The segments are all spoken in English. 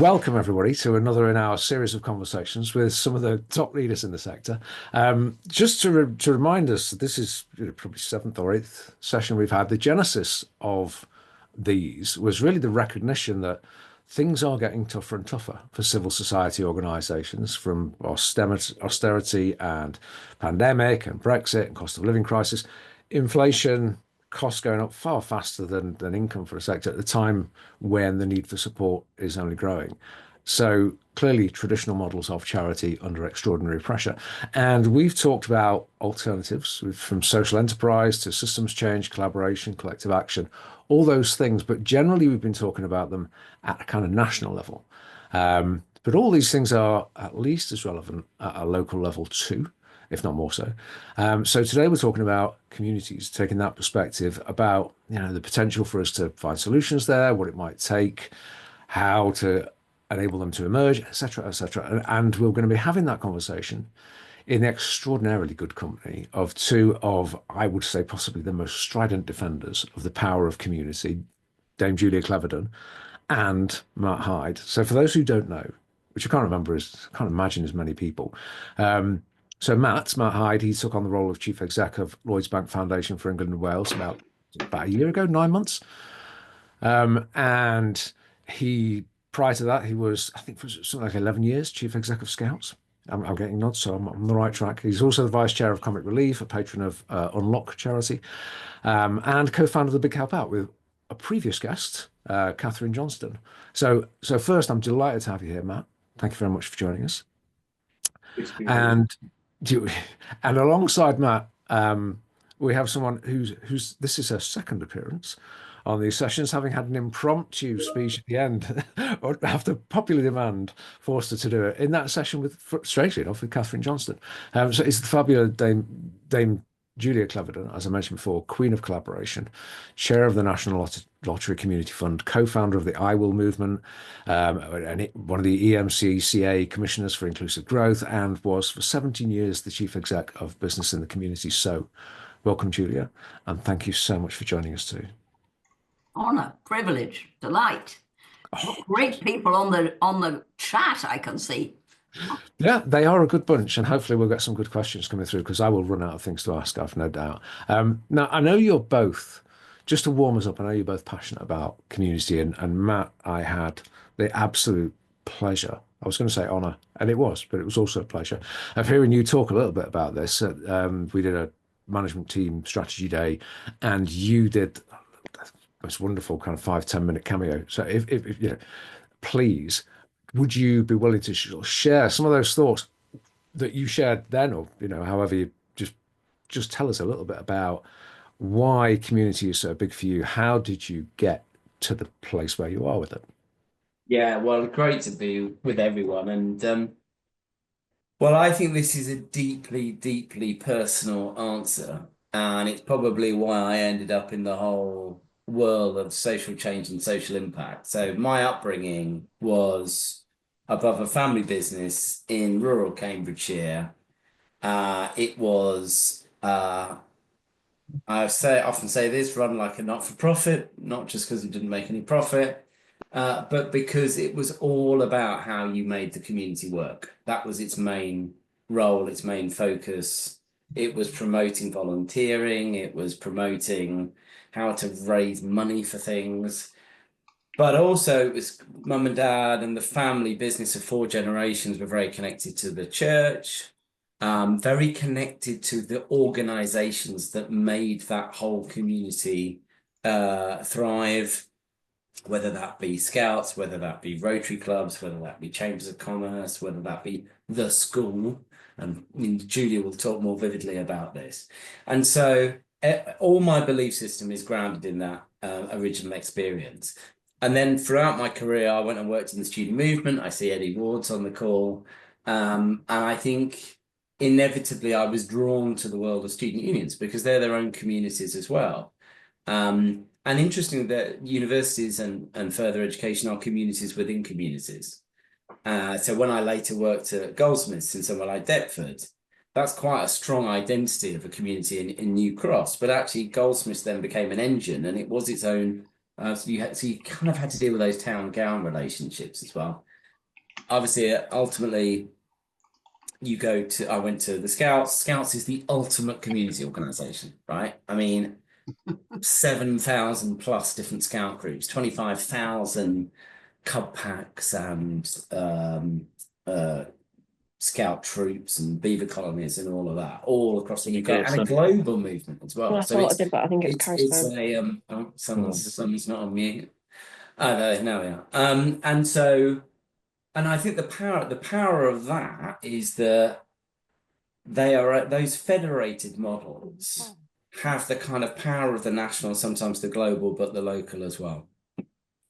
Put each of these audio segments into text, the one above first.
welcome everybody to another in our series of conversations with some of the top leaders in the sector. Just to remind us, this is probably seventh or eighth session we've had. The genesis of these was really the recognition that things are getting tougher and tougher for civil society organisations, from austerity and pandemic and Brexit and cost of living crisis, inflation, costs going up far faster than income for a sector at the time when the need for support is only growing. So clearly, traditional models of charity under extraordinary pressure. And we've talked about alternatives from social enterprise to systems change, collaboration, collective action, all those things. But generally, we've been talking about them at a kind of national level. But all these things are at least as relevant at a local level too, if not more so. So today we're talking about communities, taking that perspective about the potential for us to find solutions there, what it might take, how to enable them to emerge, etc., etc. And we're going to be having that conversation in the extraordinarily good company of two of, I would say, possibly the most strident defenders of the power of community, Dame Julia Cleverdon and Matt Hyde. So for those who don't know, which I can't imagine as many people. So Matt Hyde, he took on the role of Chief Exec of Lloyds Bank Foundation for England and Wales about a year ago, 9 months. And prior to that, he was, I think, for something like 11 years, Chief Exec of Scouts. I'm getting nods, so I'm on the right track. He's also the Vice Chair of Comic Relief, a patron of Unlock charity, and co-founder of the Big Help Out with a previous guest, Catherine Johnston. So first, I'm delighted to have you here, Matt. Thank you very much for joining us. And and alongside Matt, we have someone who's this is her second appearance on these sessions, having had an impromptu speech at the end, or after popular demand, forced her to do it in that session strangely enough, with Catherine Johnston. So it's the fabulous Dame Julia Cleverdon, as I mentioned before, Queen of Collaboration, Chair of the National Lottery Community Fund, co-founder of the I Will movement, and one of the EMCCA Commissioners for Inclusive Growth, and was for 17 years the Chief Exec of Business in the Community. So welcome, Julia, and thank you so much for joining us too. Honor, privilege, delight. Great people on the chat, I can see. Yeah, they are a good bunch, and hopefully we'll get some good questions coming through because I will run out of things to ask, I've no doubt. Now, I know you're both, just to warm us up, I know you're both passionate about community, and Matt, I had the absolute pleasure, I was going to say honor, and it was, but it was also a pleasure, of hearing you talk a little bit about this. We did a management team strategy day, and you did this wonderful kind of 5-10 minute cameo. So if please, would you be willing to share some of those thoughts that you shared then, or however you just tell us a little bit about why community is so big for you? How did you get to the place where you are with it? Yeah, well, great to be with everyone, and well, I think this is a deeply, deeply personal answer, and it's probably why I ended up in the whole world of social change and social impact. So my upbringing was above a family business in rural Cambridgeshire. It was, I often say this, run like a not-for-profit, not just because it didn't make any profit, but because it was all about how you made the community work. That was its main role, its main focus. It was promoting volunteering. It was promoting how to raise money for things. But also it was mum and dad and the family business of 4 generations were very connected to the church, very connected to the organizations that made that whole community thrive, whether that be Scouts, whether that be Rotary clubs, whether that be Chambers of Commerce, whether that be the school. And Julia will talk more vividly about this. And so all my belief system is grounded in that original experience. And then throughout my career, I went and worked in the student movement. I see Eddie Ward's on the call. And I think inevitably I was drawn to the world of student unions because they're their own communities as well. And interesting that universities and further education are communities within communities. So when I later worked at Goldsmiths in somewhere like Deptford, that's quite a strong identity of a community in New Cross. But actually, Goldsmiths then became an engine, and it was its own. So you kind of had to deal with those town-gown relationships as well. obviously, ultimately, I went to the Scouts. Scouts is the ultimate community organisation, right? I mean, 7,000 plus different scout groups, 25,000 cub packs and scout troops and beaver colonies and all of that, all across the UK, and a global movement as well. I So thought I did, but I think it's a someone's not on mute. Oh, no, we are. And I think the power of that is that they are those federated models have the kind of power of the national, sometimes the global, but the local as well.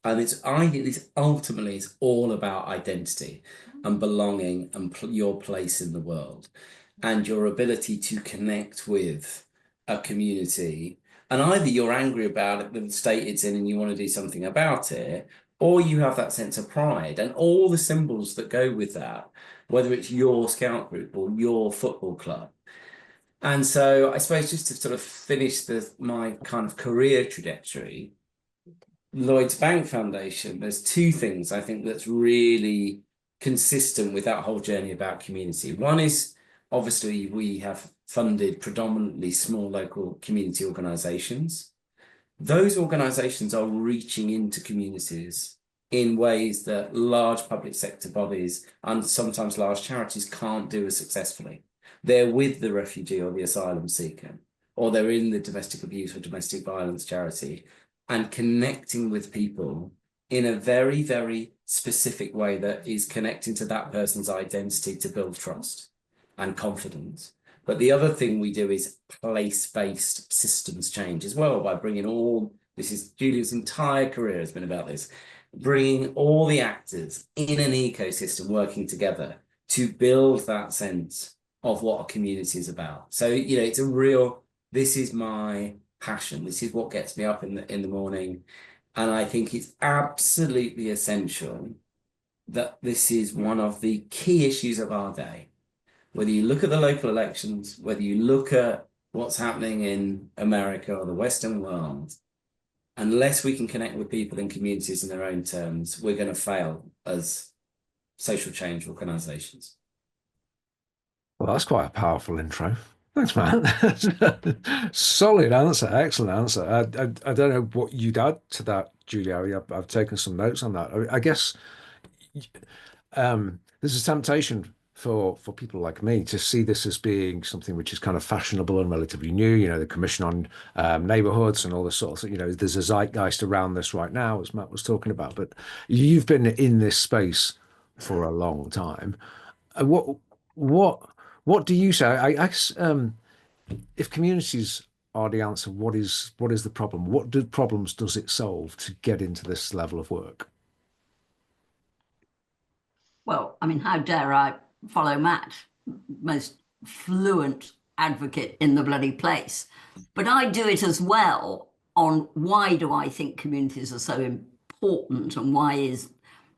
And I think this ultimately is all about identity and belonging and your place in the world and your ability to connect with a community. And either you're angry about it, the state it's in, and you want to do something about it, or you have that sense of pride and all the symbols that go with that, whether it's your scout group or your football club. And so I suppose just to sort of finish my kind of career trajectory, Lloyds Bank Foundation, there's two things I think that's really consistent with that whole journey about community. One is obviously we have funded predominantly small local community organisations. Those organisations are reaching into communities in ways that large public sector bodies and sometimes large charities can't do as successfully. They're with the refugee or the asylum seeker, or they're in the domestic abuse or domestic violence charity, and connecting with people in a very, very specific way that is connecting to that person's identity to build trust and confidence. But the other thing we do is place-based systems change as well, by bringing this is Julia's entire career has been about this, bringing all the actors in an ecosystem working together to build that sense of what a community is about. So, it's this is my passion. This is what gets me up in the morning. And I think it's absolutely essential that this is one of the key issues of our day. Whether you look at the local elections, whether you look at what's happening in America or the Western world, unless we can connect with people in communities in their own terms, we're going to fail as social change organisations. Well, that's quite a powerful intro. Thanks, Matt. Solid answer. Excellent answer. I don't know what you'd add to that, Julia. I've taken some notes on that. I guess there's a temptation for people like me to see this as being something which is kind of fashionable and relatively new, the Commission on Neighbourhoods and all this sort of, there's a zeitgeist around this right now, as Matt was talking about, but you've been in this space for a long time. What do you say? I guess if communities are the answer, what is the problem? What problems does it solve to get into this level of work? Well, I mean, how dare I follow Matt, most fluent advocate in the bloody place. But I do it as well on why do I think communities are so important, and why is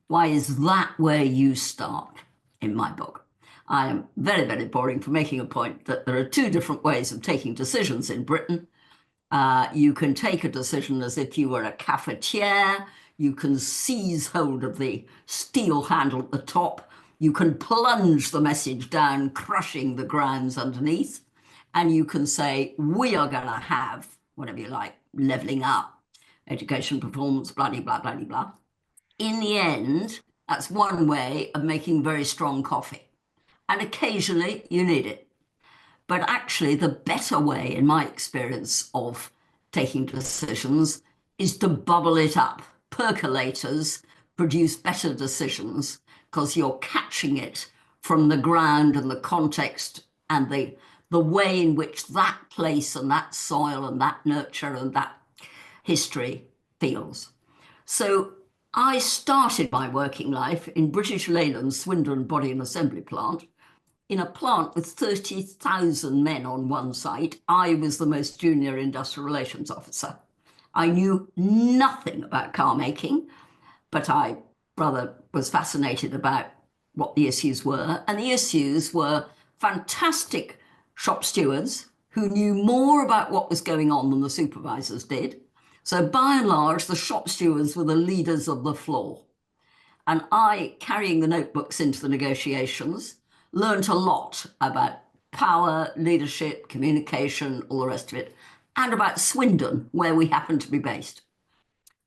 that where you start in my book. I am very, very boring for making a point that there are two different ways of taking decisions in Britain. You can take a decision as if you were a cafetiere. You can seize hold of the steel handle at the top. You can plunge the message down, crushing the grounds underneath. And you can say, we are going to have, whatever you like, levelling up, education performance, blah, blah, blah, blah, blah. In the end, that's one way of making very strong coffee. And occasionally you need it. But actually, the better way, in my experience of taking decisions, is to bubble it up. Percolators produce better decisions because you're catching it from the ground and the context and the way in which that place and that soil and that nurture and that history feels. So I started my working life in British Leyland's Swindon Body and Assembly Plant. In a plant with 30,000 men on one site, I was the most junior industrial relations officer. I knew nothing about car making, but I rather was fascinated about what the issues were. And the issues were fantastic shop stewards who knew more about what was going on than the supervisors did. So by and large, the shop stewards were the leaders of the floor. And I, carrying the notebooks into the negotiations, learnt a lot about power, leadership, communication, all the rest of it, and about Swindon, where we happened to be based.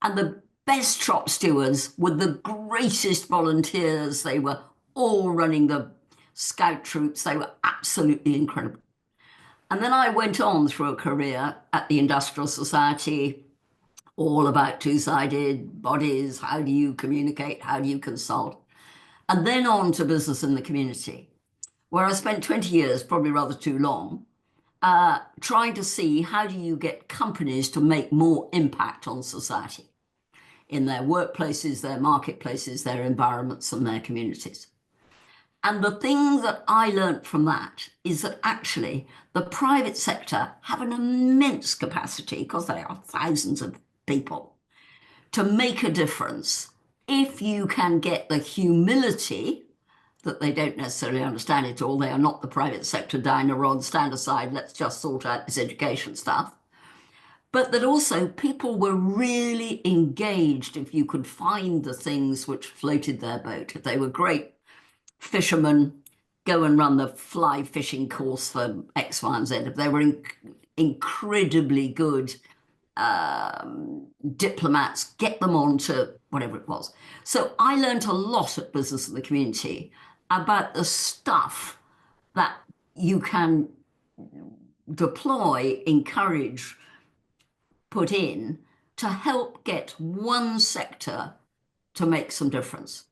And the best shop stewards were the greatest volunteers. They were all running the scout troops. They were absolutely incredible. And then I went on through a career at the Industrial Society, all about two-sided bodies. How do you communicate? How do you consult? And then on to business in the community, where I spent 20 years, probably rather too long, trying to see how do you get companies to make more impact on society in their workplaces, their marketplaces, their environments, and their communities. And the thing that I learned from that is that actually the private sector have an immense capacity, because they are thousands of people, to make a difference if you can get the humility that they don't necessarily understand it all. They are not the private sector down a rod, stand aside, let's just sort out this education stuff. But that also people were really engaged if you could find the things which floated their boat. If they were great fishermen, go and run the fly fishing course for X, Y, and Z. If they were incredibly good diplomats, get them on to whatever it was. So I learned a lot at Business in the Community about the stuff that you can deploy, encourage, put in to help get one sector to make some difference.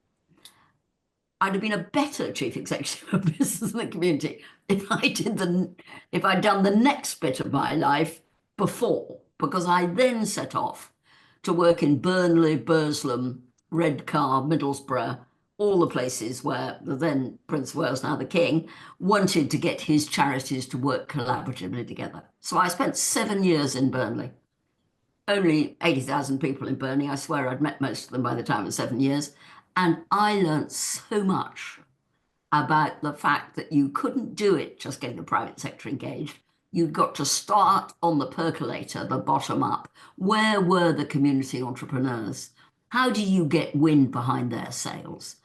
I'd have been a better chief executive of Business in the Community if I'd done the next bit of my life before, because I then set off to work in Burnley, Burslem, Redcar, Middlesbrough, all the places where the then Prince of Wales, now the King, wanted to get his charities to work collaboratively together. So I spent 7 years in Burnley. Only 80,000 people in Burnley. I swear I'd met most of them by the time of 7 years. And I learned so much about the fact that you couldn't do it just getting the private sector engaged. You'd got to start on the percolator, the bottom up. Where were the community entrepreneurs? How do you get wind behind their sails?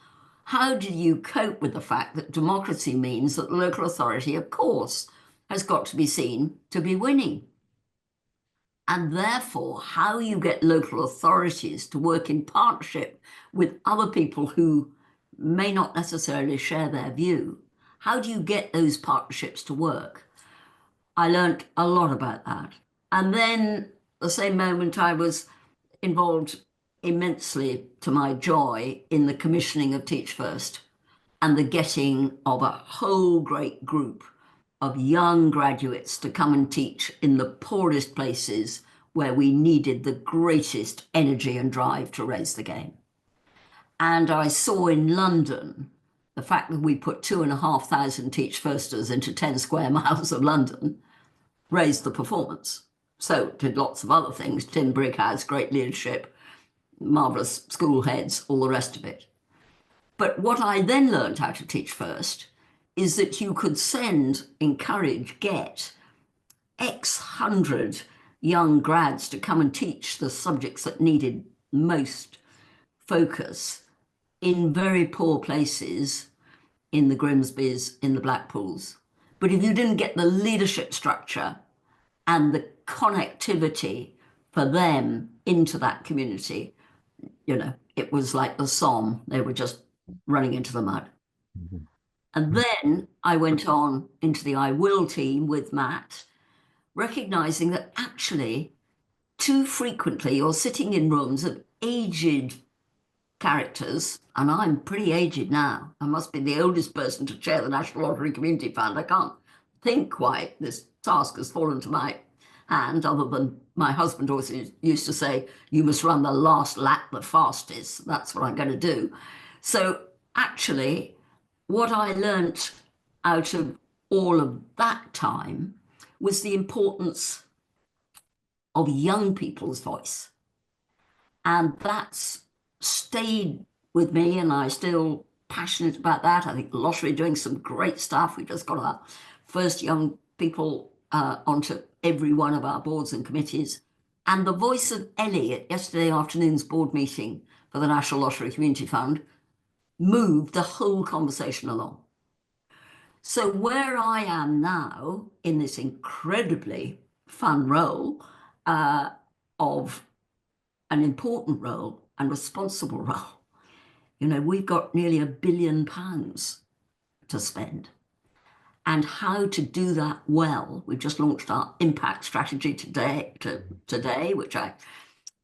How do you cope with the fact that democracy means that local authority, of course, has got to be seen to be winning? And therefore, how you get local authorities to work in partnership with other people who may not necessarily share their view. How do you get those partnerships to work? I learned a lot about that. And then the same moment I was involved immensely, to my joy, in the commissioning of Teach First and the getting of a whole great group of young graduates to come and teach in the poorest places where we needed the greatest energy and drive to raise the game. And I saw in London the fact that we put 2,500 Teach Firsters into 10 square miles of London raised the performance. So did lots of other things. Tim Brighouse, great leadership, marvellous school heads, all the rest of it. But what I then learned out of Teach First is that you could send, encourage, get X hundred young grads to come and teach the subjects that needed most focus in very poor places, in the Grimsbys, in the Blackpools. But if you didn't get the leadership structure and the connectivity for them into that community, you know, it was like the Somme. They were just running into the mud. Mm-hmm. And then I went on into the I Will team with Matt, recognizing that actually too frequently you're sitting in rooms of aged characters, and I'm pretty aged now. I must be the oldest person to chair the National Lottery Community Fund. I can't think why this task has fallen to my hand, other than my husband always used to say, you must run the last lap the fastest. That's what I'm going to do. So actually, what I learnt out of all of that time was the importance of young people's voice. And that's stayed with me, and I'm still passionate about that. I think the lottery are doing some great stuff. We just got our first young people onto every one of our boards and committees. And the voice of Ellie at yesterday afternoon's board meeting for the National Lottery Community Fund moved the whole conversation along. So where I am now in this incredibly fun role of an important role and responsible role, you know, we've got nearly £1 billion to spend. And how to do that well. We've just launched our impact strategy today, which I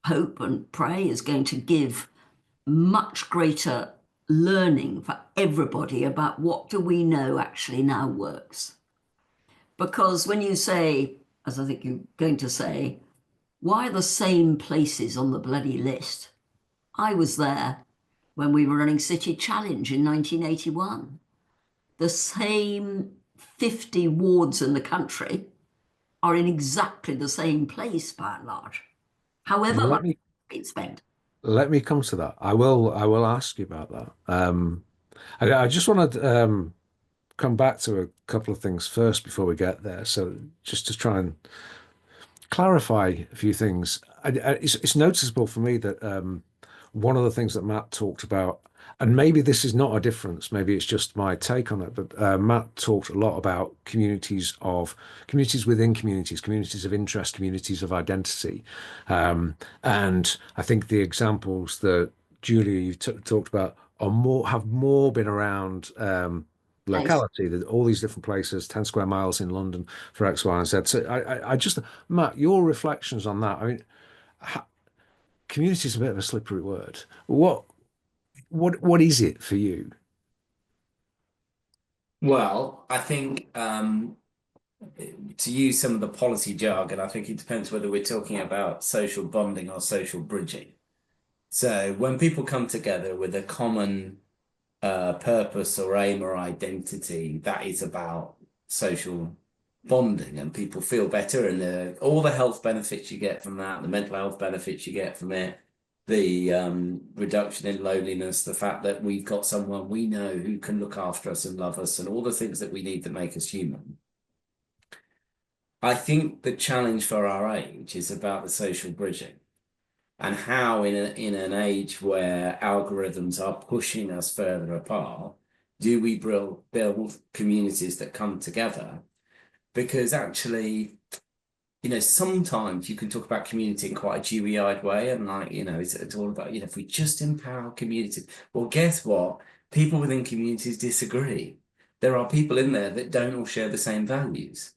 hope and pray is going to give much greater learning for everybody about what do we know actually now works. Because when you say, as I think you're going to say, why are the same places on the bloody list? I was there when we were running City Challenge in 1981. The same 50 wards in the country are in exactly the same place by and large. However Let much me it's spent. let me come to that. I will ask you about that. I just want to come back to a couple of things first before we get there. So just to try and clarify a few things. It's noticeable for me that one of the things that Matt talked about, and maybe this is not a difference, maybe it's just my take on it, but Matt talked a lot about communities within communities, communities of interest, communities of identity. And I think the examples that Julia you talked about have more been around Place. locality, that all these different places, 10 square miles in London for X, Y, and Z. So I just, Matt, your reflections on that. I mean, community is a bit of a slippery word. What is it for you? Well, I think to use some of the policy jargon, I think it depends whether we're talking about social bonding or social bridging. So when people come together with a common purpose or aim or identity, that is about social bonding, and people feel better, and all the health benefits you get from that, the mental health benefits you get from it, the reduction in loneliness, the fact that we've got someone we know who can look after us and love us, and all the things that we need to make us human. I think the challenge for our age is about the social bridging, and how in an age where algorithms are pushing us further apart, do we build communities that come together? Because actually, you know, sometimes you can talk about community in quite a dewy-eyed way, and like, you know, it's all about, you know, if we just empower communities. Well, guess what? People within communities disagree. There are people in there that don't all share the same values.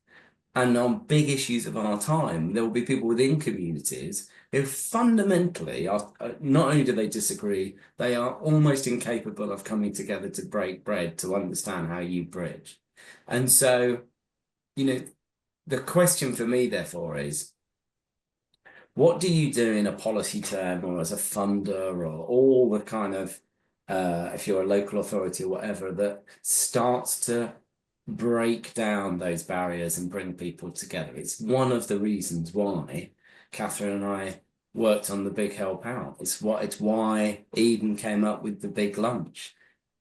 And on big issues of our time, there will be people within communities who fundamentally are, not only do they disagree, they are almost incapable of coming together to break bread, to understand how you bridge. And so, you know, the question for me, therefore, is what do you do in a policy term or as a funder or all the kind of, if you're a local authority or whatever, that starts to break down those barriers and bring people together? It's one of the reasons why Catherine and I worked on the Big Help Out. It's why Eden came up with the big lunch.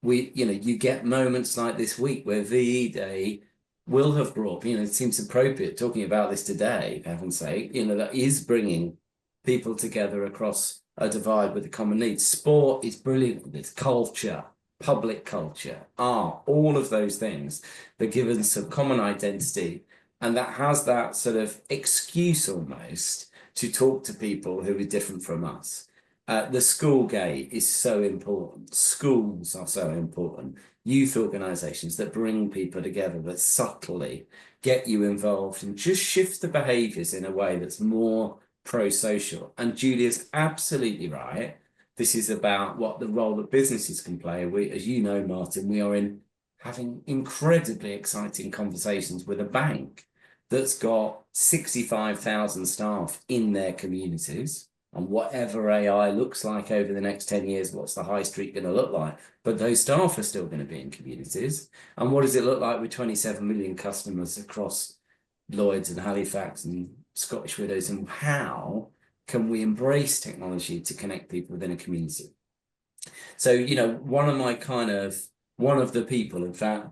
You know, you get moments like this week where VE Day will have brought, you know, it seems appropriate talking about this today, for heaven's sake, you know, that is bringing people together across a divide with a common need. Sport is brilliant with this, culture, public culture, art, all of those things that give us some common identity, and that has that sort of excuse almost to talk to people who are different from us. The school gate is so important. Schools are so important. Youth organisations that bring people together, that subtly get you involved and just shift the behaviours in a way that's more pro-social. And Julia's absolutely right. This is about what the role that businesses can play. We, as you know, Martyn, we are having incredibly exciting conversations with a bank that's got 65,000 staff in their communities. And whatever AI looks like over the next 10 years, what's the high street going to look like? But those staff are still going to be in communities. And what does it look like with 27 million customers across Lloyds and Halifax and Scottish Widows? And how can we embrace technology to connect people within a community? So, you know, one of the people, in fact,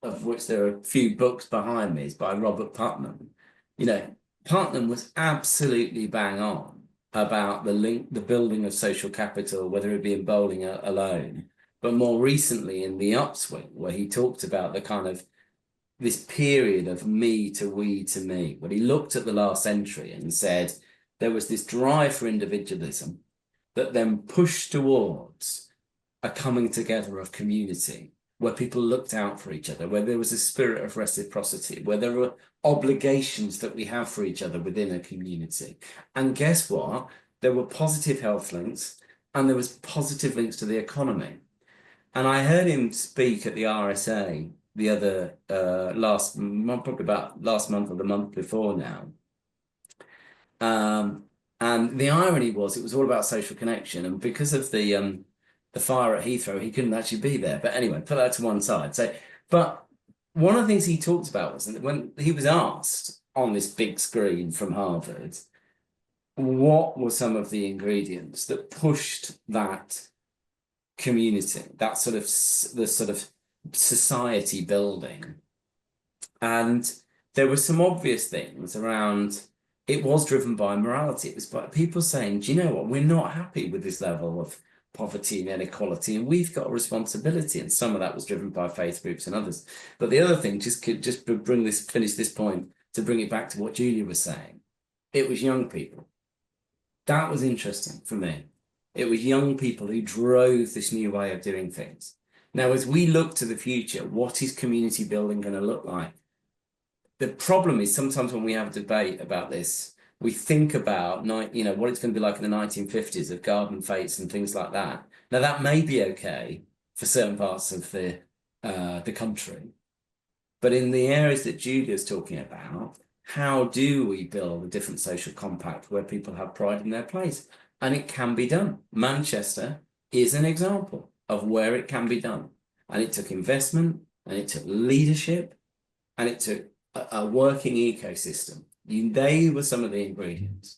of which there are a few books behind me, is by Robert Putnam. You know, Putnam was absolutely bang on about the building of social capital, whether it be in bowling alone, but more recently in the upswing, where he talked about the kind of this period of me to we to me, when he looked at the last century and said there was this drive for individualism that then pushed towards a coming together of community, where people looked out for each other, where there was a spirit of reciprocity, where there were obligations that we have for each other within a community. And guess what? There were positive health links and there was positive links to the economy. And I heard him speak at the RSA the other last month, probably about last month or the month before now. And the irony was it was all about social connection. And because of the fire at Heathrow, he couldn't actually be there. But anyway, put that to one side. So, but one of the things he talked about was when he was asked on this big screen from Harvard, what were some of the ingredients that pushed that community, that sort of the sort of society building? And there were some obvious things around. It was driven by morality. It was by people saying, do you know what? We're not happy with this level of poverty and inequality, and we've got a responsibility. And some of that was driven by faith groups and others. But the other thing, just finish this point to bring it back to what Julia was saying. It was young people. That was interesting for me. It was young people who drove this new way of doing things. Now, as we look to the future, what is community building going to look like? The problem is sometimes when we have a debate about this, we think about what it's going to be like in the 1950s of garden fetes and things like that. Now, that may be okay for certain parts of the country, but in the areas that Julia's talking about, how do we build a different social compact where people have pride in their place? And it can be done. Manchester is an example of where it can be done. And it took investment, and it took leadership, and it took a working ecosystem. They were some of the ingredients.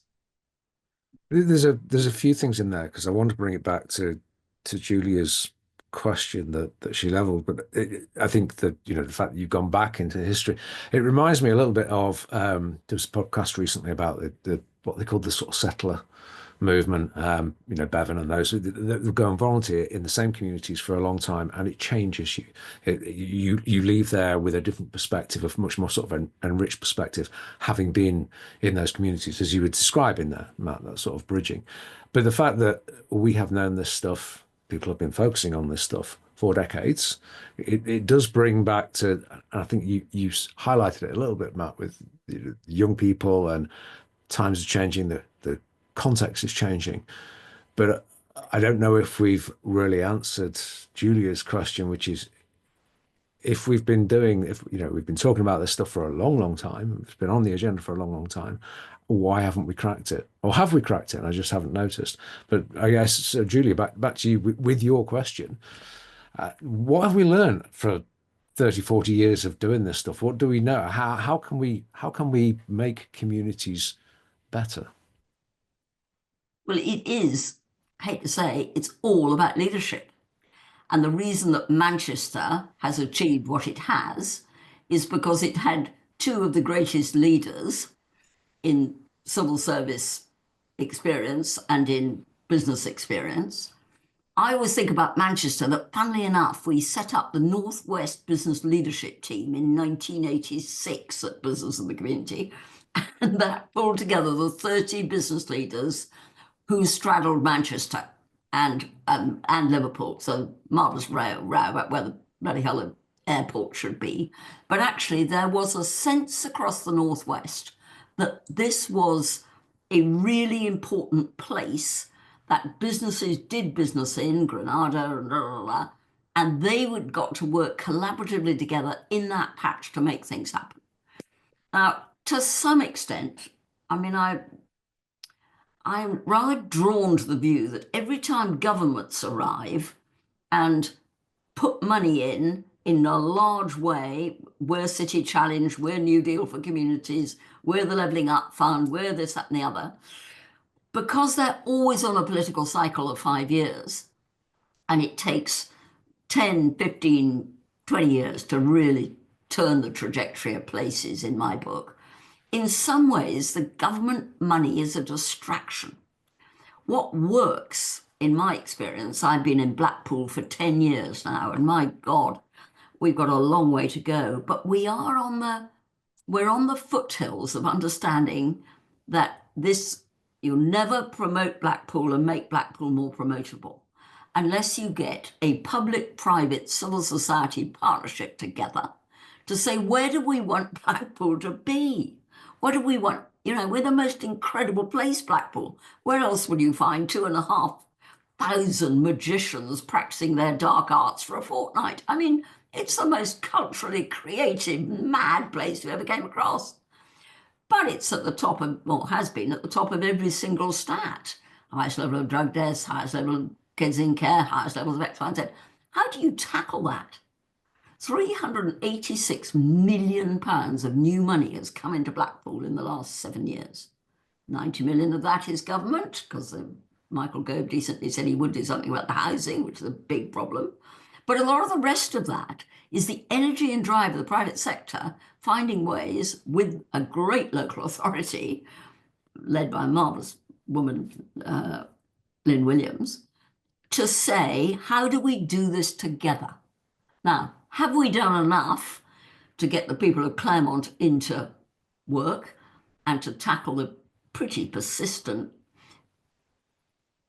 There's a few things in there because I want to bring it back to Julia's question that she leveled, but I think that the fact that you've gone back into history, it reminds me a little bit of there was a podcast recently about the what they called the sort of settler movement, Bevan and those that go and volunteer in the same communities for a long time, and it changes you. You leave there with a different perspective, of much more sort of an enriched perspective, having been in those communities, as you were describing there, Matt, that sort of bridging. But the fact that we have known this stuff, people have been focusing on this stuff for decades, it does bring back to, and I think you highlighted it a little bit, Matt, with young people, and times are changing, the context is changing. But I don't know if we've really answered Julia's question, which is, if we've been talking about this stuff for a long, long time, it's been on the agenda for a long, long time, why haven't we cracked it? Or have we cracked it and I just haven't noticed? But I guess, so Julia, back to you with your question. What have we learned for 30, 40 years of doing this stuff? What do we know? How can we make communities better? Well, it is, I hate to say, it's all about leadership. And the reason that Manchester has achieved what it has is because it had two of the greatest leaders in civil service experience and in business experience. I always think about Manchester that, funnily enough, we set up the Northwest Business Leadership Team in 1986 at Business in the Community, and that pulled together the 30 business leaders who straddled Manchester and Liverpool. So marvellous row about where the bloody hell airport should be. But actually, there was a sense across the Northwest that this was a really important place that businesses did business in, Granada and blah, blah, blah, and they would got to work collaboratively together in that patch to make things happen. Now, to some extent, I mean, I'm rather drawn to the view that every time governments arrive and put money in a large way, we're City Challenge, we're New Deal for Communities, we're the Levelling Up Fund, we're this, that, and the other, because they're always on a political cycle of 5 years, and it takes 10, 15, 20 years to really turn the trajectory of places, in my book, in some ways, the government money is a distraction. What works, in my experience, I've been in Blackpool for 10 years now, and my God, we've got a long way to go, but we're on the foothills of understanding that you'll never promote Blackpool and make Blackpool more promotable unless you get a public-private civil society partnership together to say, where do we want Blackpool to be? What do we want? We're the most incredible place, Blackpool. Where else would you find 2,500 magicians practicing their dark arts for a fortnight? I mean, it's the most culturally creative, mad place you ever came across. But it's at the top of, well, has been at the top of every single stat. Highest level of drug deaths, highest level of kids in care, highest levels of X, Y, and Z. How do you tackle that? £386 million of new money has come into Blackpool in the last 7 years. 90 million of that is government, because Michael Gove decently said he would do something about the housing, which is a big problem. But a lot of the rest of that is the energy and drive of the private sector finding ways with a great local authority, led by a marvellous woman, Lynn Williams, to say, how do we do this together? Now, have we done enough to get the people of Claremont into work and to tackle the pretty persistent,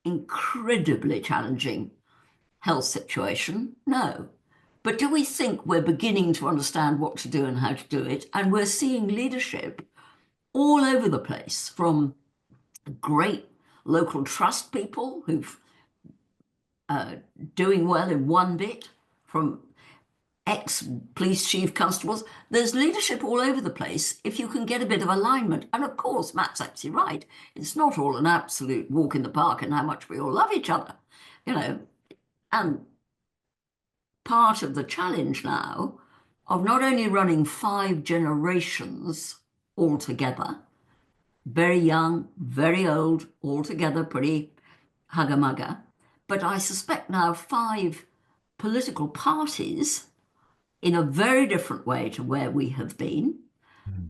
incredibly challenging health situation? No. But do we think we're beginning to understand what to do and how to do it? And we're seeing leadership all over the place, from great local trust people who've doing well in one bit, from ex-police chief constables. There's leadership all over the place if you can get a bit of alignment. And of course, Matt's absolutely right. It's not all an absolute walk in the park and how much we all love each other, and part of the challenge now of not only running 5 generations all together, very young, very old, all together, pretty hugger-mugger, but I suspect now 5 political parties in a very different way to where we have been.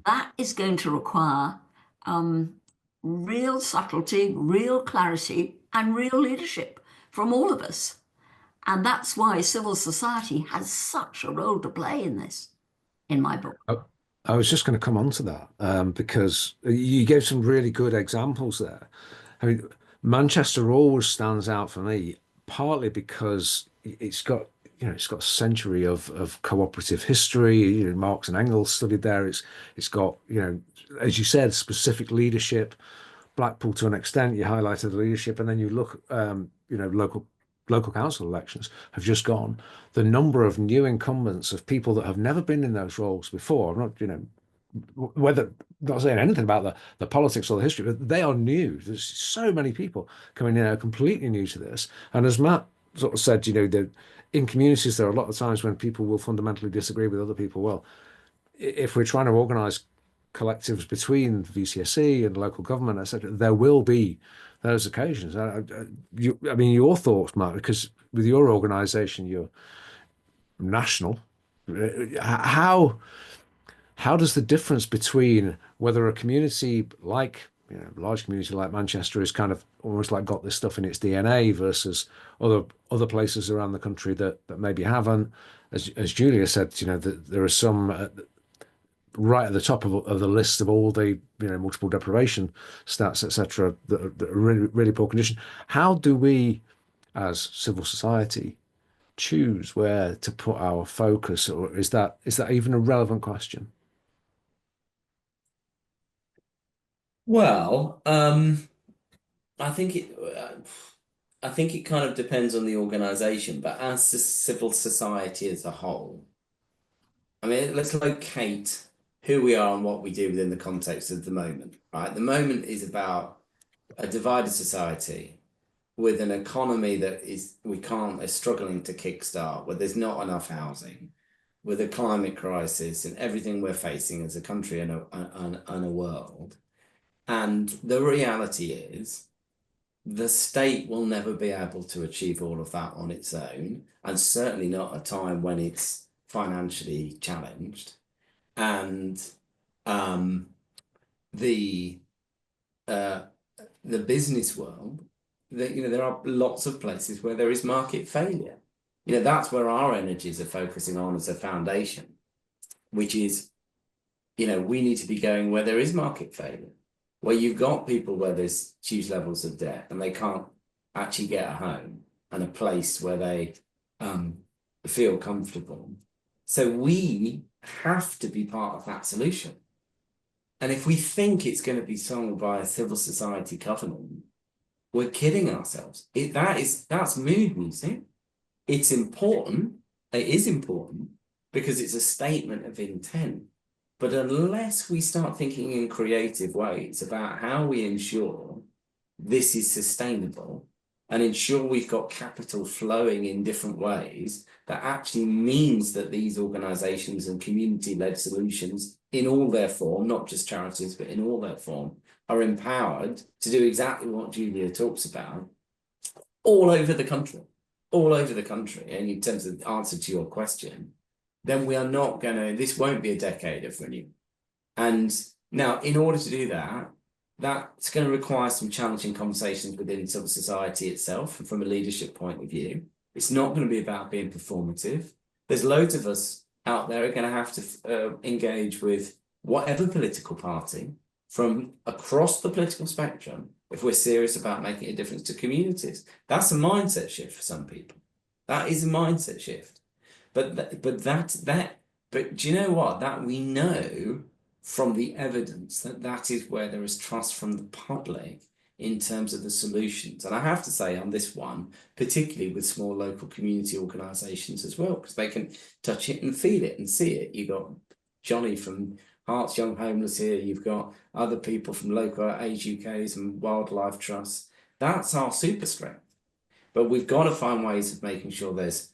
That is going to require real subtlety, real clarity, and real leadership from all of us. And that's why civil society has such a role to play in this, in my book. I was just going to come on to that because you gave some really good examples there. I mean, Manchester always stands out for me, partly because it's got a century of cooperative history. Marx and Engels studied there. It's got, as you said, specific leadership. Blackpool, to an extent, you highlighted the leadership, and then you look, local council elections have just gone. The number of new incumbents of people that have never been in those roles before, I'm not, not saying anything about the politics or the history, but they are new. There's so many people coming in are completely new to this. And as Matt sort of said, that in communities, there are a lot of times when people will fundamentally disagree with other people. Well, if we're trying to organise collectives between VCSE and local government, etc., there will be those occasions. I mean, your thoughts, Matt, because with your organisation, you're national. How does the difference between whether a community like, large community like Manchester is kind of almost like got this stuff in its DNA versus other places around the country that maybe haven't? As Julia said, there are some right at the top of the list of all the multiple deprivation stats, etc., that are really, really poor condition. How do we, as civil society, choose where to put our focus, or is that even a relevant question? Well, I think it kind of depends on the organization, but as a civil society as a whole, I mean, let's locate who we are and what we do within the context of the moment, right? The moment is about a divided society with an economy that is struggling to kickstart, where there's not enough housing, with a climate crisis and everything we're facing as a country and a world. And the reality is, the state will never be able to achieve all of that on its own, and certainly not at a time when it's financially challenged. And the uh, the business world, that there are lots of places where there is market failure. That's where our energies are focusing on as a foundation, which is, we need to be going where there is market failure, where you've got people where there's huge levels of debt and they can't actually get a home and a place where they feel comfortable. So we have to be part of that solution. And if we think it's going to be solved by a civil society covenant, we're kidding ourselves. That's mood music. It's important. It is important because it's a statement of intent. But unless we start thinking in creative ways about how we ensure this is sustainable and ensure we've got capital flowing in different ways, that actually means that these organizations and community-led solutions in all their form, not just charities, but in all their form, are empowered to do exactly what Julia talks about all over the country, and in terms of the answer to your question, then we are not this won't be a decade of renewal. And now, in order to do that, that's going to require some challenging conversations within civil society itself and from a leadership point of view. It's not going to be about being performative. There's loads of us out there who are going to have to engage with whatever political party from across the political spectrum if we're serious about making a difference to communities. That's a mindset shift for some people. That is a mindset shift. But do you know what? That we know from the evidence that is where there is trust from the public in terms of the solutions. And I have to say on this one, particularly with small local community organisations as well, because they can touch it and feel it and see it. You've got Johnny from Hearts Young Homeless here, you've got other people from local Age UKs and Wildlife Trusts. That's our super strength. But we've got to find ways of making sure there's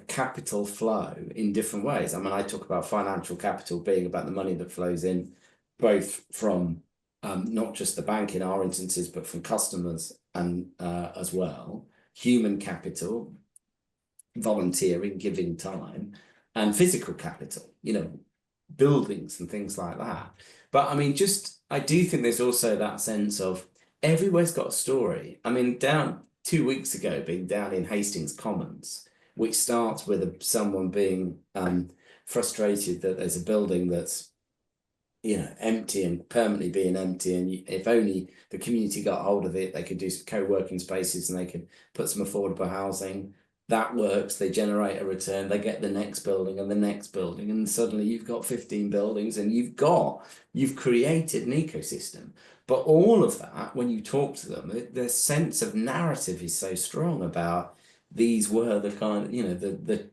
capital flow in different ways. I mean, I talk about financial capital being about the money that flows in, both from not just the bank in our instances, but from customers and as well. Human capital, volunteering, giving time, and physical capital, buildings and things like that. But I mean, I do think there's also that sense of everywhere's got a story. I mean, 2 weeks ago, being down in Hastings Commons, which starts with someone being frustrated that there's a building that's, empty and permanently being empty. And if only the community got hold of it, they could do some co-working spaces and they could put some affordable housing. That works. They generate a return. They get the next building and the next building. And suddenly you've got 15 buildings and you've created an ecosystem. But all of that, when you talk to them, their sense of narrative is so strong about these were the kind of,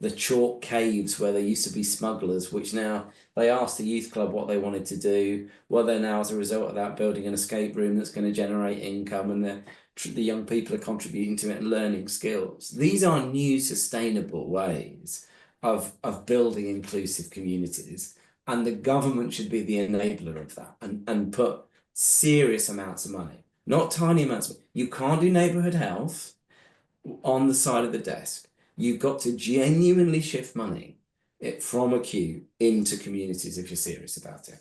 the chalk caves where there used to be smugglers, which now they asked the youth club what they wanted to do. Well, they're now, as a result of that, building an escape room that's going to generate income, and the young people are contributing to it and learning skills. These are new sustainable ways of building inclusive communities, and the government should be the enabler of that and put serious amounts of money, not tiny amounts. You can't do neighbourhood health on the side of the desk. You've got to genuinely shift money from acute into communities if you're serious about it.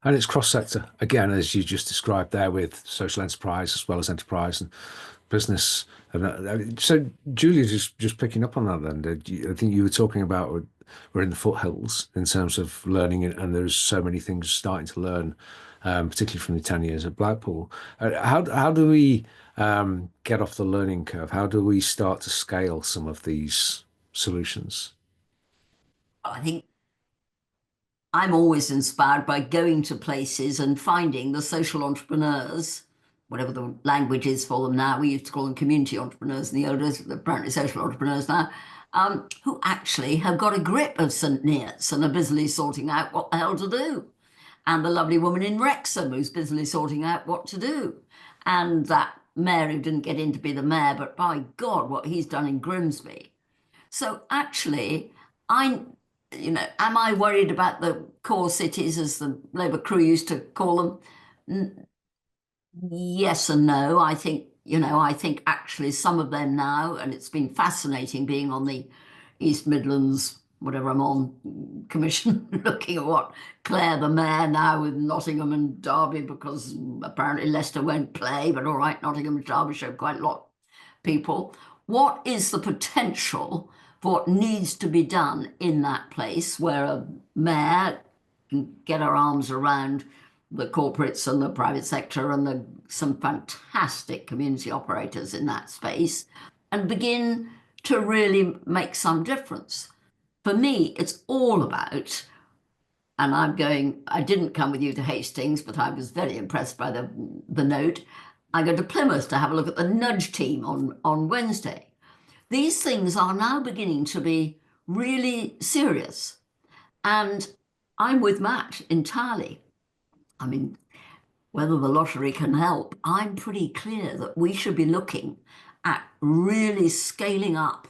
And it's cross-sector, again, as you just described there, with social enterprise as well as enterprise and business. So, Julia, just picking up on that then, I think you were talking about we're in the foothills in terms of learning, and there's so many things starting to learn, particularly from the 10 years at Blackpool. How do we get off the learning curve? How do we start to scale some of these solutions? I think I'm always inspired by going to places and finding the social entrepreneurs, whatever the language is for them now. We used to call them community entrepreneurs in the old days, apparently social entrepreneurs now, who actually have got a grip of St. Neots and are busily sorting out what the hell to do. And the lovely woman in Wrexham who's busily sorting out what to do. And that mayor who didn't get in to be the mayor, but by God, what he's done in Grimsby. So actually, am I worried about the core cities, as the Labour crew used to call them? Yes and no. I think actually some of them now, and it's been fascinating being on the East Midlands whatever I'm on commission, looking at what Claire, the mayor, now with Nottingham and Derby, because apparently Leicester won't play, but all right, Nottingham and Derby show quite a lot of people. What is the potential for what needs to be done in that place where a mayor can get her arms around the corporates and the private sector and some fantastic community operators in that space and begin to really make some difference? For me, it's all about, and I didn't come with you to Hastings, but I was very impressed by the note. I go to Plymouth to have a look at the nudge team on Wednesday. These things are now beginning to be really serious. And I'm with Matt entirely. I mean, whether the lottery can help, I'm pretty clear that we should be looking at really scaling up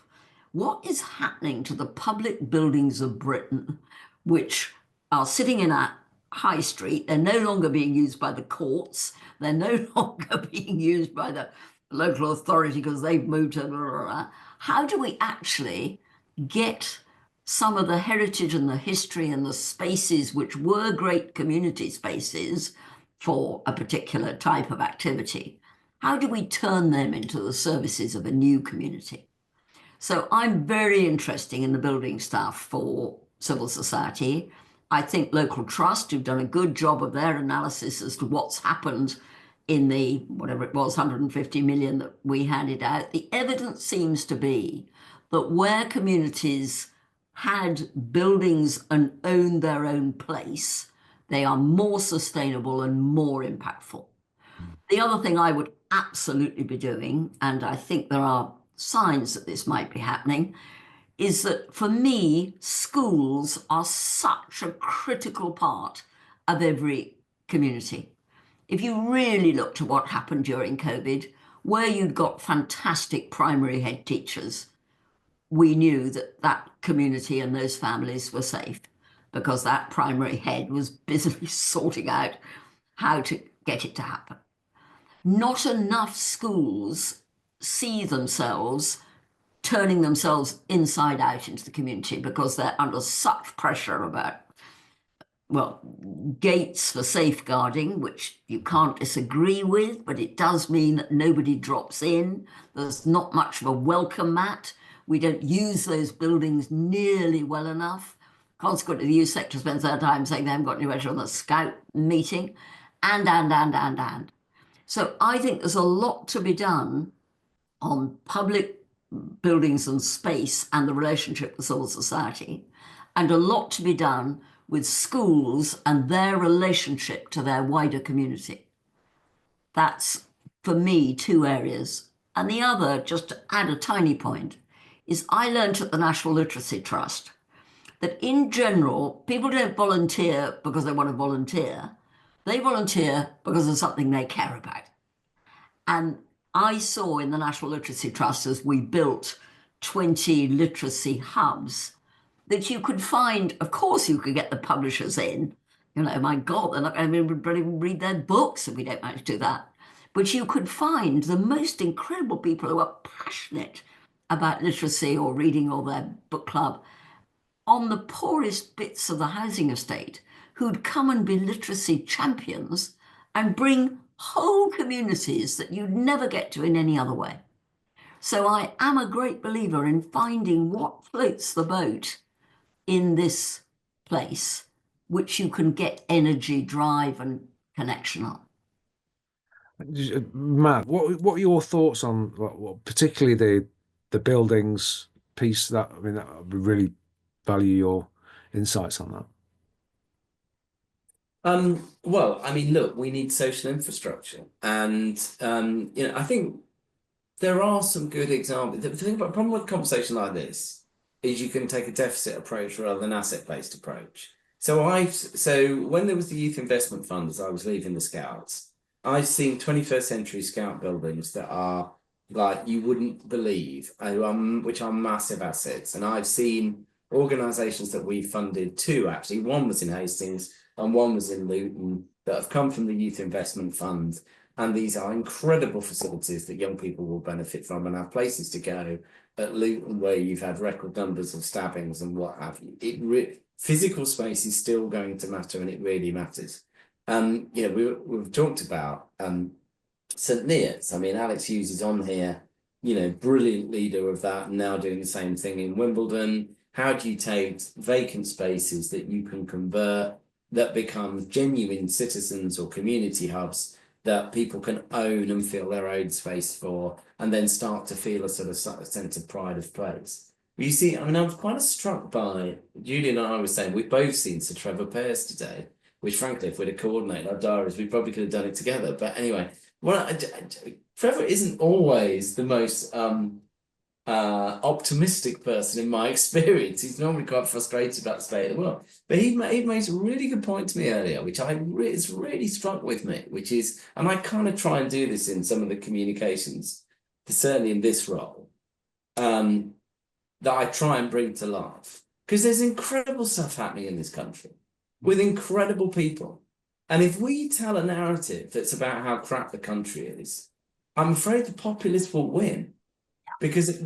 what is happening to the public buildings of Britain, which are sitting in a high street. They're no longer being used by the courts. They're no longer being used by the local authority because they've moved to blah, blah, blah. How do we actually get some of the heritage and the history and the spaces which were great community spaces for a particular type of activity? How do we turn them into the services of a new community? So I'm very interested in the building stuff for civil society. I think local trust have done a good job of their analysis as to what's happened in the, whatever it was, 150 million that we handed out. The evidence seems to be that where communities had buildings and owned their own place, they are more sustainable and more impactful. The other thing I would absolutely be doing, and I think there are signs that this might be happening, is that for me, schools are such a critical part of every community. If you really look to what happened during COVID, where you'd got fantastic primary head teachers, we knew that that community and those families were safe because that primary head was busily sorting out how to get it to happen. Not enough schools see themselves turning themselves inside out into the community because they're under such pressure about, well, gates for safeguarding, which you can't disagree with, but it does mean that nobody drops in. There's not much of a welcome mat. We don't use those buildings nearly well enough. Consequently, the youth sector spends their time saying they haven't got any pressure on the scout meeting, and. So I think there's a lot to be done on public buildings and space and the relationship with civil society, and a lot to be done with schools and their relationship to their wider community. That's, for me, two areas. And the other, just to add a tiny point, is I learned at the National Literacy Trust that in general, people don't volunteer because they want to volunteer. They volunteer because of something they care about. And I saw in the National Literacy Trust, as we built 20 literacy hubs, that you could find, of course, you could get the publishers in. You know, my God, they're not going to be able to read their books if we don't manage to do that. But you could find the most incredible people who are passionate about literacy or reading or their book club on the poorest bits of the housing estate, who'd come and be literacy champions and bring whole communities that you'd never get to in any other way. So I am a great believer in finding what floats the boat in this place, which you can get energy, drive, and connection on. Matt, what are your thoughts on particularly the buildings piece? That I mean, I would really value your insights on that. Well, I mean, look, we need social infrastructure, and I think there are some good examples. The thing about the problem with a conversation like this is you can take a deficit approach rather than asset-based approach. So when there was the youth investment fund, as I was leaving the Scouts, I've seen 21st century Scout buildings that are like you wouldn't believe, which are massive assets. And I've seen organisations that we funded two, actually. One was in Hastings and one was in Luton, that have come from the Youth Investment Fund And these are incredible facilities that young people will benefit from and have places to go at Luton where you've had record numbers of stabbings and what have you. Physical space is still going to matter, and it really matters. We've talked about St. Neots. I mean, Alex Hughes is on here, brilliant leader of that, and now doing the same thing in Wimbledon. How do you take vacant spaces that you can convert, that become genuine citizens or community hubs that people can own and feel their own space for, and then start to feel a sort of sense of pride of place? You see, I mean, I was quite struck by, Julian and I were saying, we've both seen Sir Trevor Pearce today, which frankly, if we'd have coordinated our diaries, we probably could have done it together. But anyway, Trevor isn't always the most optimistic person in my experience. He's normally quite frustrated about the state of the world. But he made a really good point to me earlier, which it's really struck with me, which is, and I kind of try and do this in some of the communications, certainly in this role, that I try and bring to life. Because there's incredible stuff happening in this country with incredible people. And if we tell a narrative that's about how crap the country is, I'm afraid the populists will win. Because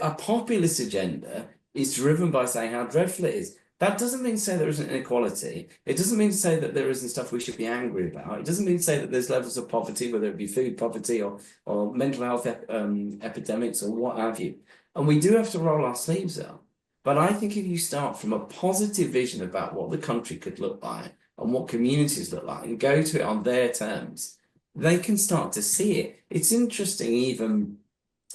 a populist agenda is driven by saying how dreadful it is. That doesn't mean to say there isn't inequality. It doesn't mean to say that there isn't stuff we should be angry about. It doesn't mean to say that there's levels of poverty, whether it be food poverty or mental health epidemics or what have you. And we do have to roll our sleeves up. But I think if you start from a positive vision about what the country could look like and what communities look like and go to it on their terms, they can start to see it. It's interesting, even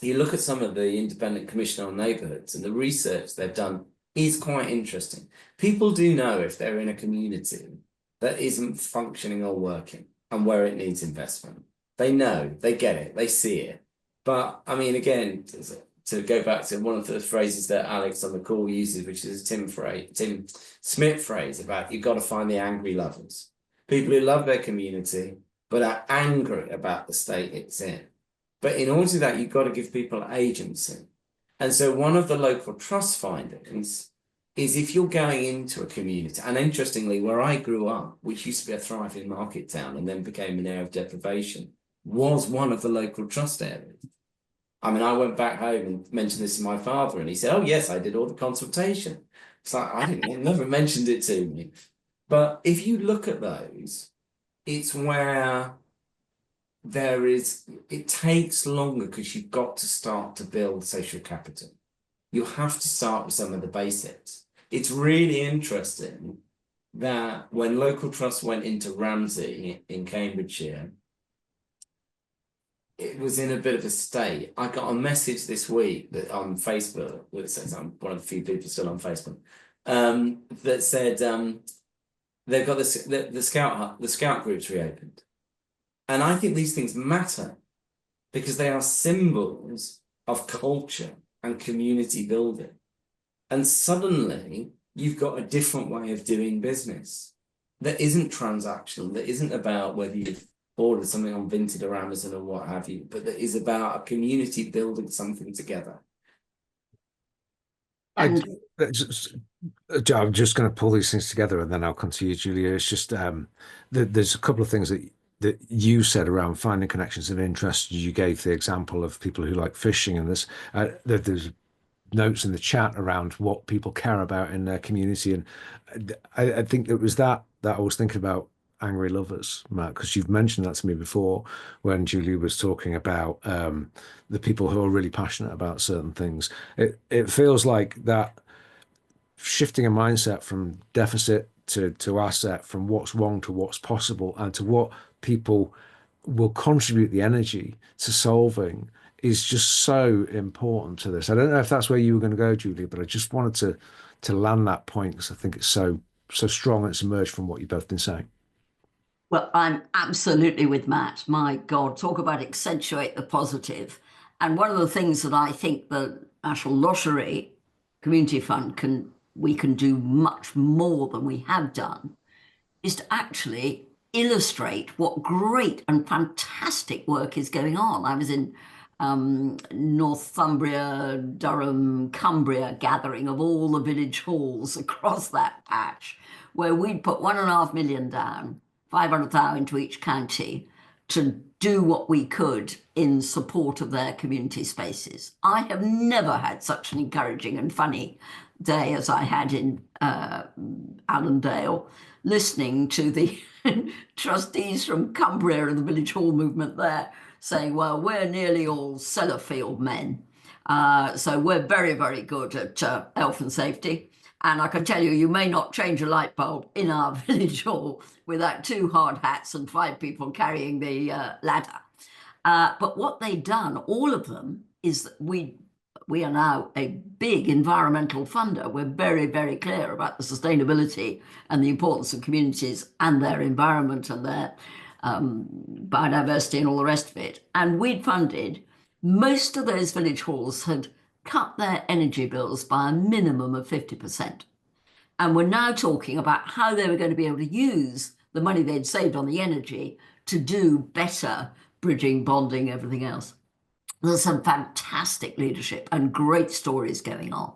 you look at some of the Independent Commission on Neighbourhoods, and the research they've done is quite interesting. People do know if they're in a community that isn't functioning or working and where it needs investment. They know, they get it, they see it. But I mean, again, to go back to one of the phrases that Alex on the call uses, which is a Tim Smith phrase about you've got to find the angry lovers. People who love their community, but are angry about the state it's in. But in order to do that, you've got to give people agency. And so one of the local trust findings is if you're going into a community, and interestingly, where I grew up, which used to be a thriving market town and then became an area of deprivation, was one of the local trust areas. I mean, I went back home and mentioned this to my father, and he said, oh, yes, I did all the consultation. It's like, he never mentioned it to me. But if you look at those, it's where it takes longer because you've got to start to build social capital. You have to start with some of the basics. It's really interesting that when local trust went into Ramsey in Cambridgeshire, it was in a bit of a state. I got a message this week that on Facebook, that says I'm one of the few people still on Facebook, that said they've got the scout groups reopened. And I think these things matter because they are symbols of culture and community building. And suddenly you've got a different way of doing business that isn't transactional, that isn't about whether you've ordered something on Vinted or Amazon or what have you, but that is about a community building something together. I'm just going to pull these things together and then I'll come to you, Julia. It's just there's a couple of things that you said around finding connections of interest. You gave the example of people who like fishing, and there's notes in the chat around what people care about in their community. And I think it was that I was thinking about angry lovers, Matt, because you've mentioned that to me before when Julia was talking about the people who are really passionate about certain things. It feels like that shifting a mindset from deficit to asset, from what's wrong to what's possible, and to what people will contribute the energy to solving is just so important to this. I don't know if that's where you were going to go, Julia, but I just wanted to land that point because I think it's so strong and it's emerged from what you've both been saying. Well, I'm absolutely with Matt. My God, talk about accentuate the positive. And one of the things that I think the National Lottery Community Fund we can do much more than we have done is to actually illustrate what great and fantastic work is going on. I was in Northumbria, Durham, Cumbria gathering of all the village halls across that patch, where we'd put £1.5 million down, 500,000 into each county, to do what we could in support of their community spaces. I have never had such an encouraging and funny day as I had in Allendale, listening to the trustees from Cumbria and the Village Hall movement there saying, well, we're nearly all Sellafield men. So we're very, very good at health and safety. And I can tell you, you may not change a light bulb in our village hall without 2 hard hats and 5 people carrying the ladder. But what they've done, all of them, is that we are now a big environmental funder. We're very, very clear about the sustainability and the importance of communities and their environment and their biodiversity and all the rest of it. And we'd funded, most of those village halls had cut their energy bills by a minimum of 50%. And we're now talking about how they were going to be able to use the money they'd saved on the energy to do better bridging, bonding, everything else. There's some fantastic leadership and great stories going on,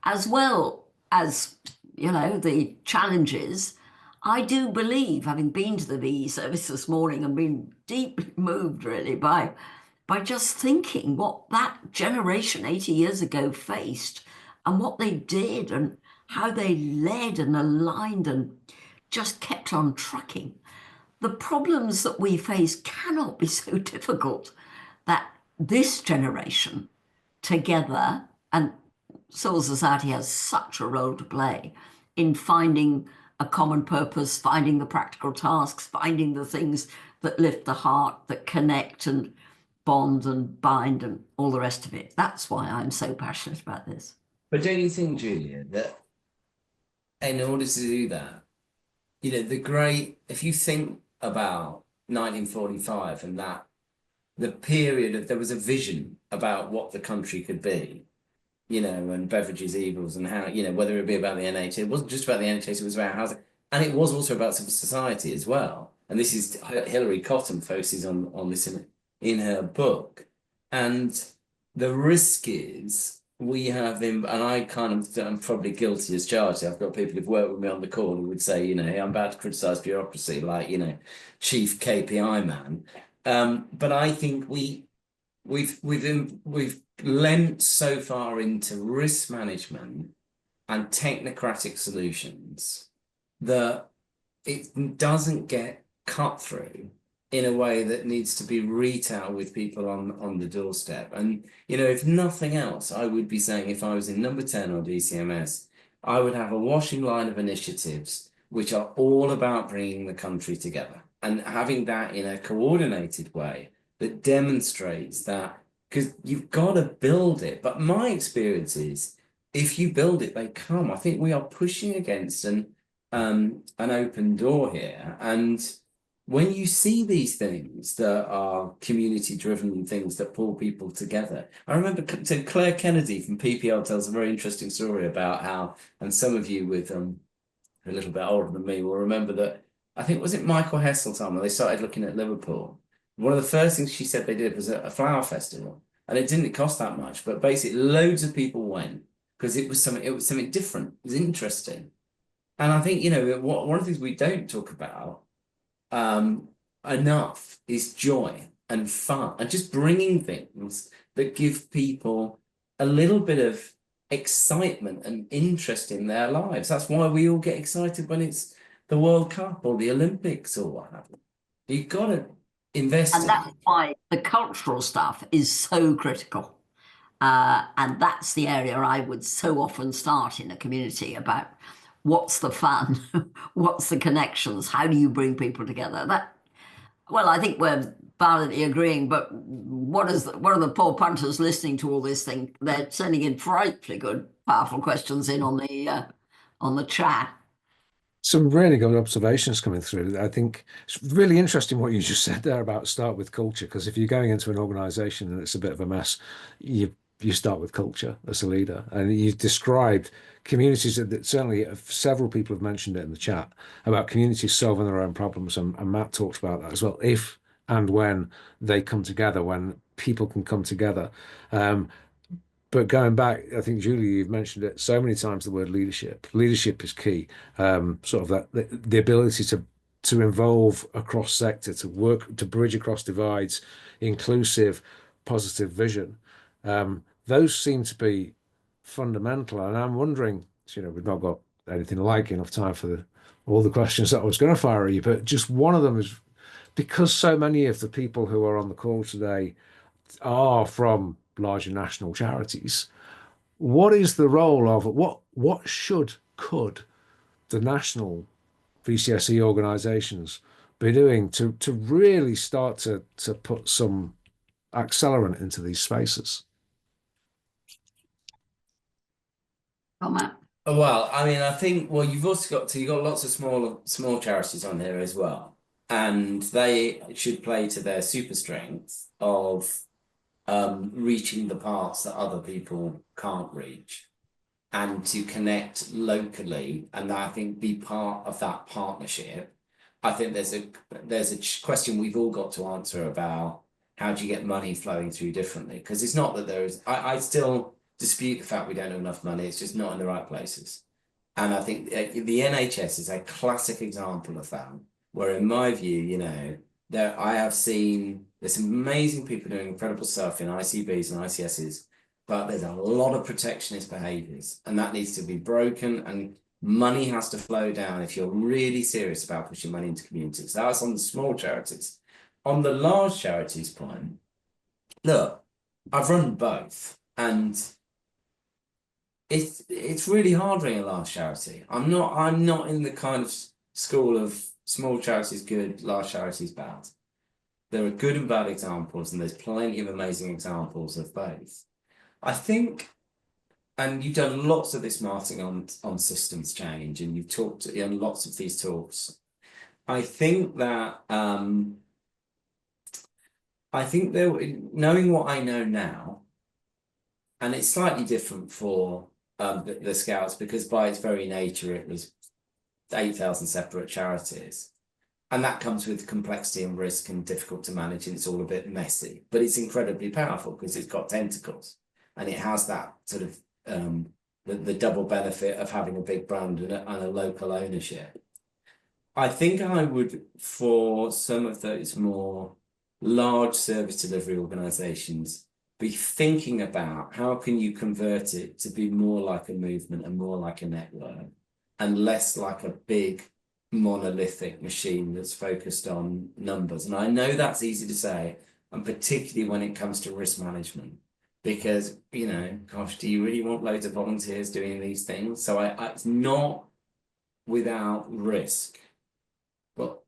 as well as, you know, the challenges. I do believe, having been to the VE service this morning and been deeply moved really by just thinking what that generation 80 years ago faced and what they did and how they led and aligned and just kept on trucking. The problems that we face cannot be so difficult that this generation together, and civil society has such a role to play in finding a common purpose, finding the practical tasks, finding the things that lift the heart, that connect and bond and bind and all the rest of it. That's why I'm so passionate about this. But don't you think, Julia, that in order to do that, you know, if you think about 1945 and that, the period of, there was a vision about what the country could be, you know, and Beveridge's Eagles and how, you know, whether it be about the NHS, it wasn't just about the NHS, it was about housing, and it was also about civil society as well. And this is Hilary Cotton focuses on this in her book. And the risk is we have him, and I'm probably guilty as charged. I've got people who've worked with me on the call who would say, you know, hey, I'm about to criticize bureaucracy, like, you know, chief KPI man. But I think we've lent so far into risk management and technocratic solutions that it doesn't get cut through in a way that needs to be retail with people on the doorstep. And, you know, if nothing else, I would be saying, if I was in number 10 on DCMS, I would have a washing line of initiatives which are all about bringing the country together and having that in a coordinated way that demonstrates that, because you've got to build it. But my experience is, if you build it, they come. I think we are pushing against an open door here. And when you see these things that are community-driven things that pull people together, I remember Claire Kennedy from PPL tells a very interesting story about how, and some of you with a little bit older than me will remember that, I think, was it Michael Heseltine, when they started looking at Liverpool, one of the first things she said they did was a flower festival, and it didn't cost that much, but basically loads of people went because it was something different, it was interesting. And I think, you know, one of the things we don't talk about enough is joy and fun and just bringing things that give people a little bit of excitement and interest in their lives. That's why we all get excited when it's the World Cup or the Olympics or what have you. You've got to invest in and that's why the cultural stuff is so critical. And that's the area I would so often start in a community about what's the fun, what's the connections, how do you bring people together? Well, I think we're violently agreeing, but what are the poor punters listening to all this thing? They're sending in frightfully good, powerful questions in on the chat. Some really good observations coming through. I think it's really interesting what you just said there about start with culture, because if you're going into an organization and it's a bit of a mess, you start with culture as a leader. And you've described communities that certainly several people have mentioned it in the chat about communities solving their own problems. And Matt talked about that as well. If and when they come together, when people can come together. But going back, I think, Julie, you've mentioned it so many times, the word leadership. Leadership is key. Sort of that the ability to involve across sector, to work, to bridge across divides, inclusive, positive vision. Those seem to be fundamental. And I'm wondering, we've not got anything like enough time for all the questions that I was going to fire at you, but just one of them is because so many of the people who are on the call today are from larger national charities. What is the role of could the national VCSE organisations be doing to really start to put some accelerant into these spaces? Oh, Matt. Well, I mean, I think you've also got lots of small charities on here as well, and they should play to their super strength of reaching the parts that other people can't reach, and to connect locally, and I think be part of that partnership. I think there's a question we've all got to answer about how do you get money flowing through differently, because it's not that I still dispute the fact we don't have enough money. It's just not in the right places. And I think the NHS is a classic example of that, where in my view, I have seen there's some amazing people doing incredible stuff in ICBs and ICSs, but there's a lot of protectionist behaviours, and that needs to be broken, and money has to flow down if you're really serious about pushing money into communities. That's on the small charities. On the large charities point, look, I've run both, and it's really hard running a large charity. I'm not in the kind of school of small charities good, large charities bad. There are good and bad examples, and there's plenty of amazing examples of both. I think, and you've done lots of this, Martyn, on systems change, and you've talked in lots of these talks. I think that knowing what I know now, and it's slightly different for the Scouts, because by its very nature it was 8,000 separate charities, and that comes with complexity and risk and difficult to manage, and it's all a bit messy, but it's incredibly powerful because it's got tentacles, and it has that sort of the double benefit of having a big brand and a local ownership. I think I would, for some of those more large service delivery organizations, be thinking about how can you convert it to be more like a movement and more like a network, and less like a big monolithic machine that's focused on numbers. And I know that's easy to say, and particularly when it comes to risk management, because, gosh, do you really want loads of volunteers doing these things? So it's not without risk, but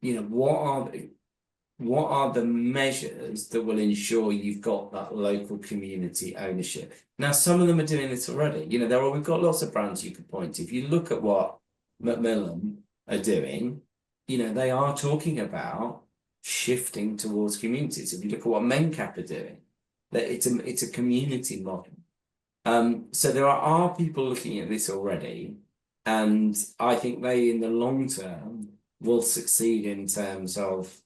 what are the measures that will ensure you've got that local community ownership? Now, some of them are doing this already. We've got lots of brands you could point to. If you look at what Macmillan are doing, they are talking about shifting towards communities. If you look at what Mencap are doing, that it's a community model. So there are people looking at this already, and I think they, in the long term, will succeed in terms of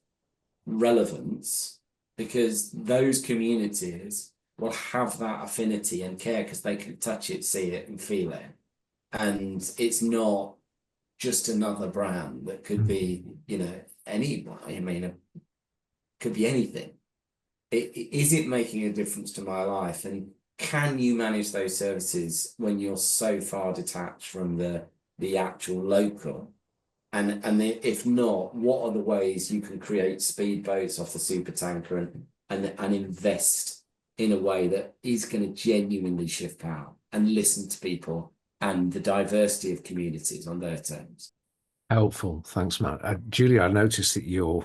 relevance, because those communities will have that affinity and care because they can touch it, see it, and feel it. And it's not just another brand that could be, anyone. I mean, it could be anything. Is it making a difference to my life? And can you manage those services when you're so far detached from the actual local? And if not, what are the ways you can create speedboats off the supertanker and invest in a way that is going to genuinely shift power and listen to people and the diversity of communities on their terms? Helpful. Thanks, Matt. Julia, I noticed that your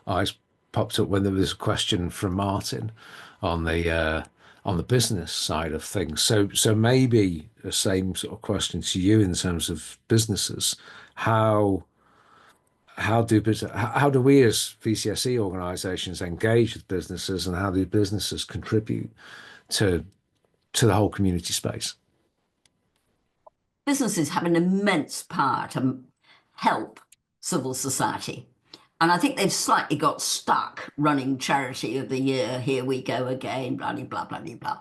eyes popped up when there was a question from Martyn on the business side of things. So maybe the same sort of question to you in terms of businesses. How do we as VCSE organisations engage with businesses, and how do businesses contribute to the whole community space? Businesses have an immense power to help civil society. And I think they've slightly got stuck running charity of the year. Here we go again, blah, blah, blah, blah, blah.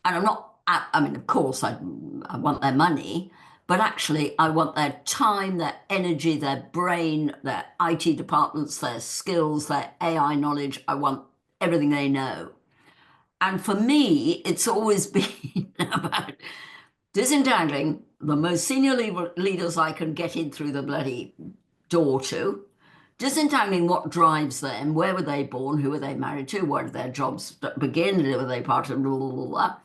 And of course, I want their money, But actually, I want their time, their energy, their brain, their IT departments, their skills, their AI knowledge. I want everything they know. And for me, it's always been about disentangling the most senior leaders I can get in through the bloody door to, disentangling what drives them, where were they born, who were they married to, where did their jobs begin, were they part of blah, blah, blah, blah,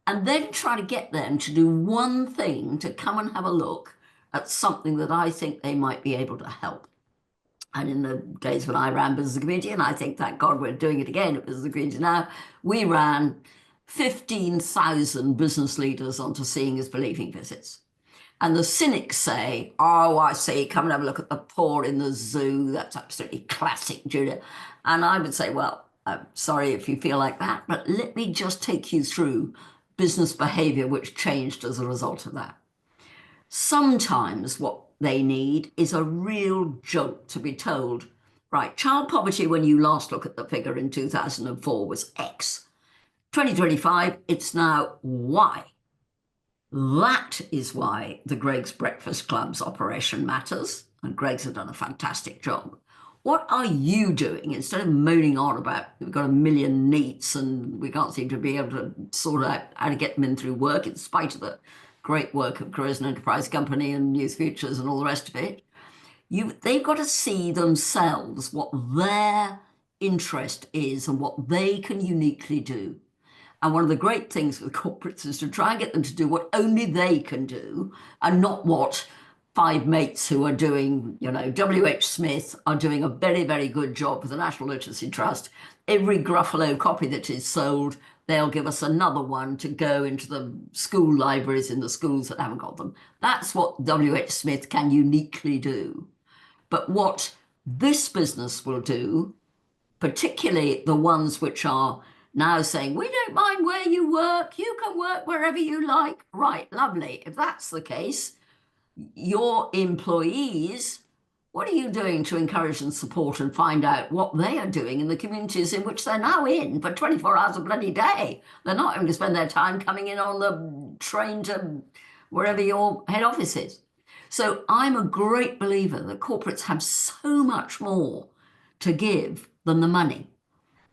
and then try to get them to do one thing, to come and have a look at something that I think they might be able to help. And in the days when I ran Business Community, and I think, thank God, we're doing it again at Business Community now, we ran 15,000 business leaders onto Seeing is Believing visits. And the cynics say, oh, I see, come and have a look at the poor in the zoo. That's absolutely classic, Julia. And I would say, well, I'm sorry if you feel like that, but let me just take you through business behavior which changed as a result of that. Sometimes what they need is a real joke to be told. Right, child poverty, when you last look at the figure in 2004, was X. 2025, it's now Y. That is why the Greg's Breakfast Club's operation matters, and Greg's have done a fantastic job. What are you doing instead of moaning on about we've got a million NEETs and we can't seem to be able to sort out how to get them in through work in spite of the great work of Careers and Enterprise Company and Youth Futures and all the rest of it? They've got to see themselves what their interest is and what they can uniquely do. And one of the great things with corporates is to try and get them to do what only they can do and not what five mates who are doing, W.H. Smith are doing a very, very good job with the National Literacy Trust. Every Gruffalo copy that is sold, they'll give us another one to go into the school libraries in the schools that haven't got them. That's what W.H. Smith can uniquely do. But what this business will do, particularly the ones which are now saying, we don't mind where you work, you can work wherever you like. Right, lovely. If that's the case, your employees, what are you doing to encourage and support and find out what they are doing in the communities in which they're now in for 24 hours a bloody day? They're not going to spend their time coming in on the train to wherever your head office is. So I'm a great believer that corporates have so much more to give than the money.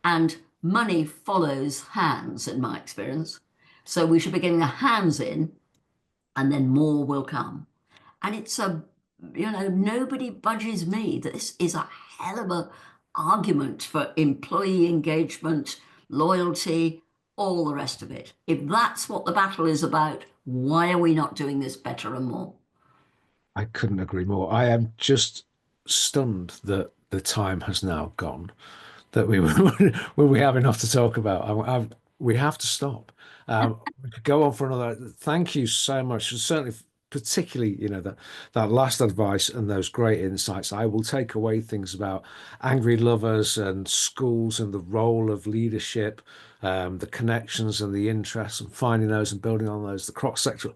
And money follows hands, in my experience. So we should be getting the hands in, and then more will come. And it's nobody budges me. This is a hell of an argument for employee engagement, loyalty, all the rest of it. If that's what the battle is about, why are we not doing this better and more? I couldn't agree more. I am just stunned that the time has now gone, that we have enough to talk about. We have to stop. We could go on for another. Thank you so much. Certainly, particularly, that last advice and those great insights. I will take away things about angry lovers and schools and the role of leadership, the connections and the interests and finding those and building on those, the cross sector.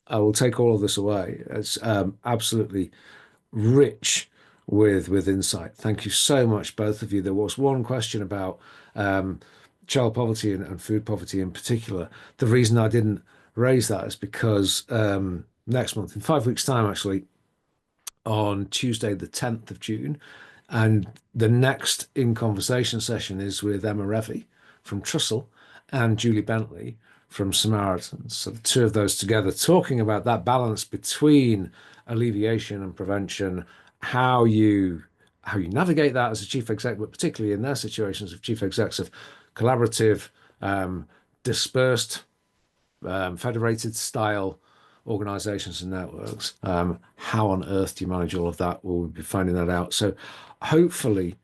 I will take all of this away. It's absolutely rich with insight. Thank you so much, both of you. There was one question about child poverty and food poverty in particular. The reason I didn't raise that is because next month, in 5 weeks' time, actually, on Tuesday, the 10th of June, and the next In Conversation session is with Emma Revy from Trussell and Julie Bentley from Samaritans. So the two of those together talking about that balance between alleviation and prevention, how you navigate that as a chief exec, but particularly in their situations of chief execs of collaborative, dispersed, federated style organizations and networks. How on earth do you manage all of that? We'll be finding that out. So hopefully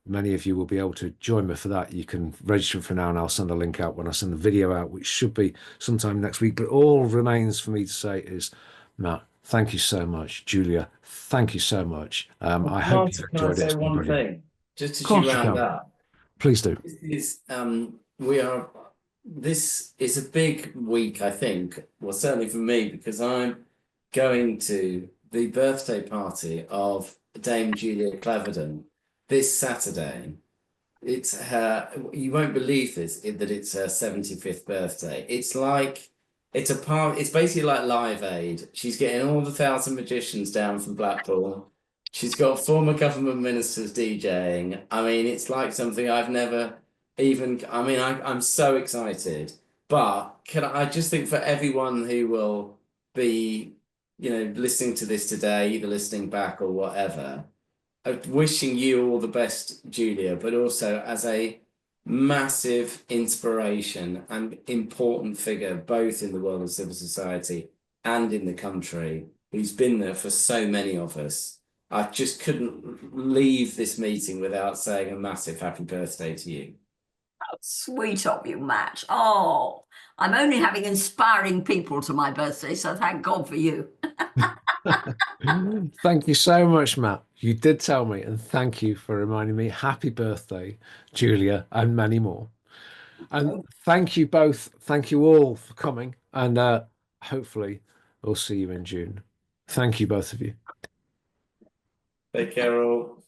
many of you will be able to join me for that. You can register for now, and I'll send a link out when I send the video out, which should be sometime next week. But all remains for me to say is, Matt, thank you so much. Julia, thank you so much. I hope you've enjoyed it. Can I say one thing, just Of course to you round can. up? Please do. This is a big week, I think. Well, certainly for me, because I'm going to the birthday party of Dame Julia Cleverdon this Saturday. It's her, you won't believe this, that it's her 75th birthday. It's like It's basically like Live Aid. She's getting all the 1,000 magicians down from Blackpool. She's got former government ministers DJing. I mean, it's like something I've never even. I mean, I'm so excited. But I just think for everyone who will be, listening to this today, either listening back or whatever, wishing you all the best, Julia, but also as a massive inspiration and important figure, both in the world of civil society and in the country, who's been there for so many of us. I just couldn't leave this meeting without saying a massive happy birthday to you. How sweet of you, Matt. Oh, I'm only having inspiring people to my birthday, so thank God for you. Thank you so much, Matt. You did tell me, and thank you for reminding me. Happy birthday, Julia, and many more. And thank you both. Thank you all for coming. And hopefully, we'll see you in June. Thank you, both of you. Take care, all.